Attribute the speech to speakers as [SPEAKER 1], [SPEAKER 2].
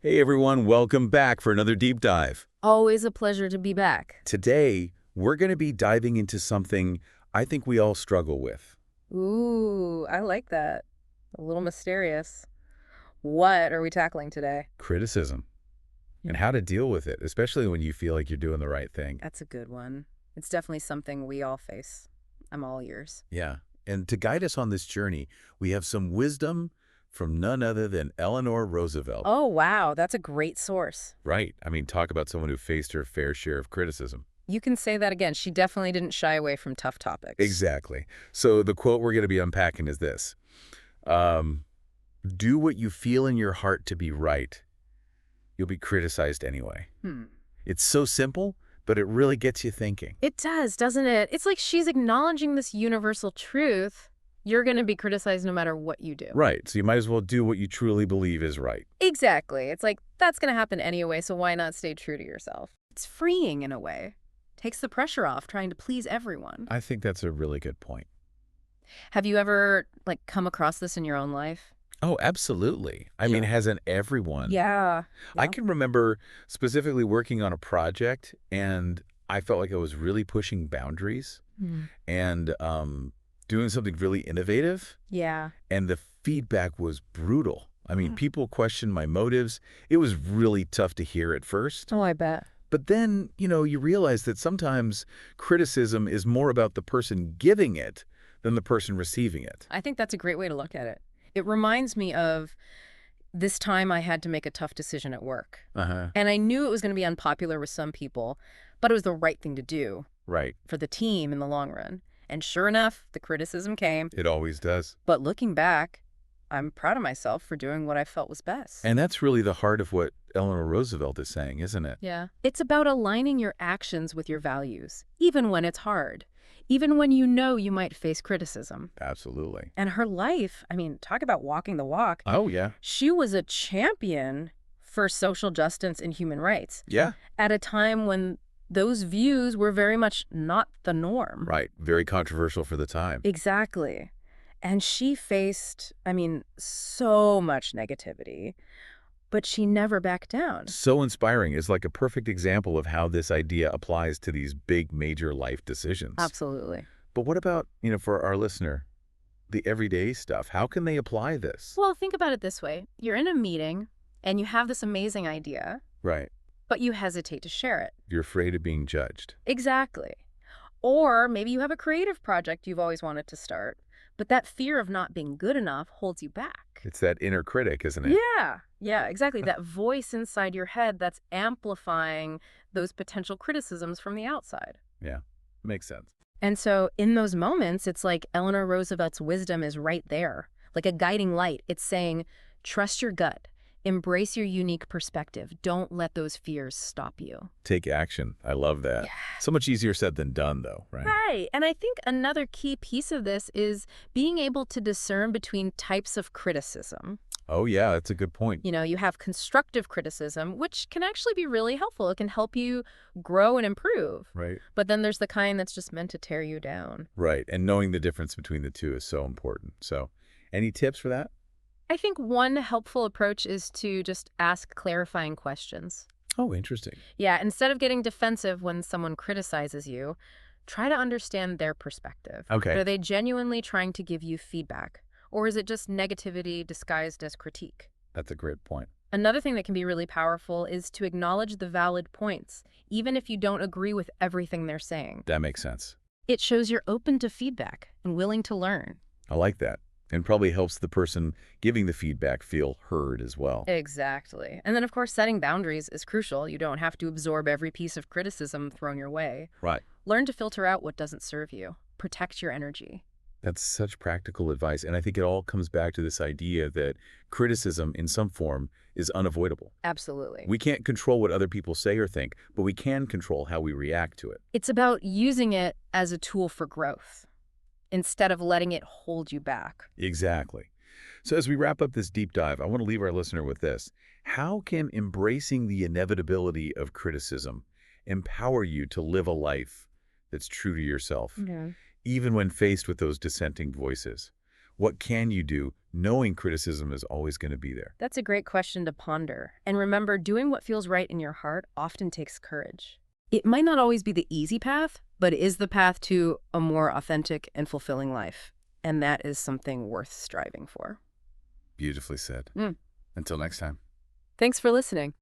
[SPEAKER 1] Hey everyone, welcome back for another deep dive.
[SPEAKER 2] Always a pleasure to be back.
[SPEAKER 1] Today, we're going to be diving into something I think we all struggle with.
[SPEAKER 2] Ooh, I like that. A little mysterious. What are we tackling today?
[SPEAKER 1] Criticism and
[SPEAKER 2] Yeah.
[SPEAKER 1] how to deal with it, especially when you feel like you're doing the right thing.
[SPEAKER 2] That's a good one. It's definitely something we all face. I'm all ears.
[SPEAKER 1] Yeah. And to guide us on this journey, we have some wisdom from none other than Eleanor Roosevelt.
[SPEAKER 2] Oh, wow, that's a great source.
[SPEAKER 1] Right. I mean, talk about someone who faced her fair share of criticism.
[SPEAKER 2] You can say that again. She definitely didn't shy away from tough topics.
[SPEAKER 1] Exactly. So the quote we're going to be unpacking is this. Um, Do what you feel in your heart to be right. You'll be criticized anyway.
[SPEAKER 2] Hmm.
[SPEAKER 1] It's so simple, but it really gets you thinking.
[SPEAKER 2] It does, doesn't it? It's like she's acknowledging this universal truth. You're going to be criticized no matter what you do.
[SPEAKER 1] Right, so you might as well do what you truly believe is right.
[SPEAKER 2] Exactly. It's like, that's going to happen anyway, so why not stay true to yourself? It's freeing in a way. Takes the pressure off trying to please everyone.
[SPEAKER 1] I think that's a really good point.
[SPEAKER 2] Have you ever, come across this in your own life?
[SPEAKER 1] Oh, absolutely. I mean,
[SPEAKER 2] Sure.
[SPEAKER 1] hasn't everyone?
[SPEAKER 2] Yeah.
[SPEAKER 1] I
[SPEAKER 2] Yeah.
[SPEAKER 1] can remember specifically working on a project, and I felt like I was really pushing boundaries
[SPEAKER 2] Hmm.
[SPEAKER 1] and doing something really innovative,
[SPEAKER 2] Yeah.
[SPEAKER 1] and the feedback was brutal. I mean,
[SPEAKER 2] Hmm.
[SPEAKER 1] people questioned my motives. It was really tough to hear at first.
[SPEAKER 2] Oh, I bet.
[SPEAKER 1] But then, you realize that sometimes criticism is more about the person giving it than the person receiving it.
[SPEAKER 2] I think that's a great way to look at it. It reminds me of this time I had to make a tough decision at work.
[SPEAKER 1] Uh-huh.
[SPEAKER 2] And I knew it was going to be unpopular with some people, but it was the right thing to do
[SPEAKER 1] Right.
[SPEAKER 2] for the team in the long run. And sure enough, the criticism came.
[SPEAKER 1] It always does.
[SPEAKER 2] But looking back, I'm proud of myself for doing what I felt was best.
[SPEAKER 1] And that's really the heart of what Eleanor Roosevelt is saying, isn't it?
[SPEAKER 2] Yeah. It's about aligning your actions with your values, even when it's hard, even when you know you might face criticism.
[SPEAKER 1] Absolutely.
[SPEAKER 2] And her life, talk about walking the walk.
[SPEAKER 1] Oh, yeah.
[SPEAKER 2] She was a champion for social justice and human rights
[SPEAKER 1] Yeah.
[SPEAKER 2] at a time when those views were very much not the norm.
[SPEAKER 1] Right. Very controversial for the time.
[SPEAKER 2] Exactly. And she faced, so much negativity, but she never backed down.
[SPEAKER 1] So inspiring. Is like a perfect example of how this idea applies to these big, major life decisions.
[SPEAKER 2] Absolutely.
[SPEAKER 1] But what about, for our listener, the everyday stuff? How can they apply this?
[SPEAKER 2] Well, think about it this way. You're in a meeting and you have this amazing idea,
[SPEAKER 1] Right.
[SPEAKER 2] but you hesitate to share it.
[SPEAKER 1] You're afraid of being judged.
[SPEAKER 2] Exactly. Or maybe you have a creative project you've always wanted to start, but that fear of not being good enough holds you back.
[SPEAKER 1] It's that inner critic, isn't it?
[SPEAKER 2] Yeah, exactly. That voice inside your head that's amplifying those potential criticisms from the outside.
[SPEAKER 1] Yeah. Makes sense.
[SPEAKER 2] And so in those moments, it's like Eleanor Roosevelt's wisdom is right there, like a guiding light. It's saying, trust your gut, embrace your unique perspective. Don't let those fears stop you.
[SPEAKER 1] Take action. I love that.
[SPEAKER 2] Yeah.
[SPEAKER 1] So much easier said than done, though, right?
[SPEAKER 2] Right. And I think another key piece of this is being able to discern between types of criticism.
[SPEAKER 1] Oh, yeah, that's a good point.
[SPEAKER 2] You have constructive criticism, which can actually be really helpful. It can help you grow and improve.
[SPEAKER 1] Right.
[SPEAKER 2] But then there's the kind that's just meant to tear you down.
[SPEAKER 1] Right. And knowing the difference between the two is so important. So any tips for that?
[SPEAKER 2] I think one helpful approach is to just ask clarifying questions.
[SPEAKER 1] Oh, interesting.
[SPEAKER 2] Yeah, instead of getting defensive when someone criticizes you, try to understand their perspective.
[SPEAKER 1] Okay.
[SPEAKER 2] Are they genuinely trying to give you feedback? Or is it just negativity disguised as critique?
[SPEAKER 1] That's a great point.
[SPEAKER 2] Another thing that can be really powerful is to acknowledge the valid points, even if you don't agree with everything they're saying.
[SPEAKER 1] That makes sense.
[SPEAKER 2] It shows you're open to feedback and willing to learn.
[SPEAKER 1] I like that. And probably helps the person giving the feedback feel heard as well.
[SPEAKER 2] Exactly. And then, of course, setting boundaries is crucial. You don't have to absorb every piece of criticism thrown your way.
[SPEAKER 1] Right.
[SPEAKER 2] Learn to filter out what doesn't serve you. Protect your energy.
[SPEAKER 1] That's such practical advice. And I think it all comes back to this idea that criticism in some form is unavoidable.
[SPEAKER 2] Absolutely.
[SPEAKER 1] We can't control what other people say or think, but we can control how we react to it.
[SPEAKER 2] It's about using it as a tool for growth instead of letting it hold you back.
[SPEAKER 1] Exactly. So as we wrap up this deep dive, I want to leave our listener with this. How can embracing the inevitability of criticism empower you to live a life that's true to yourself,
[SPEAKER 2] Yeah.
[SPEAKER 1] even when faced with those dissenting voices? What can you do knowing criticism is always going to be there?
[SPEAKER 2] That's a great question to ponder. And remember, doing what feels right in your heart often takes courage. It might not always be the easy path, but it is the path to a more authentic and fulfilling life. And that is something worth striving for.
[SPEAKER 1] Beautifully said.
[SPEAKER 2] Mm.
[SPEAKER 1] Until next time.
[SPEAKER 2] Thanks for listening.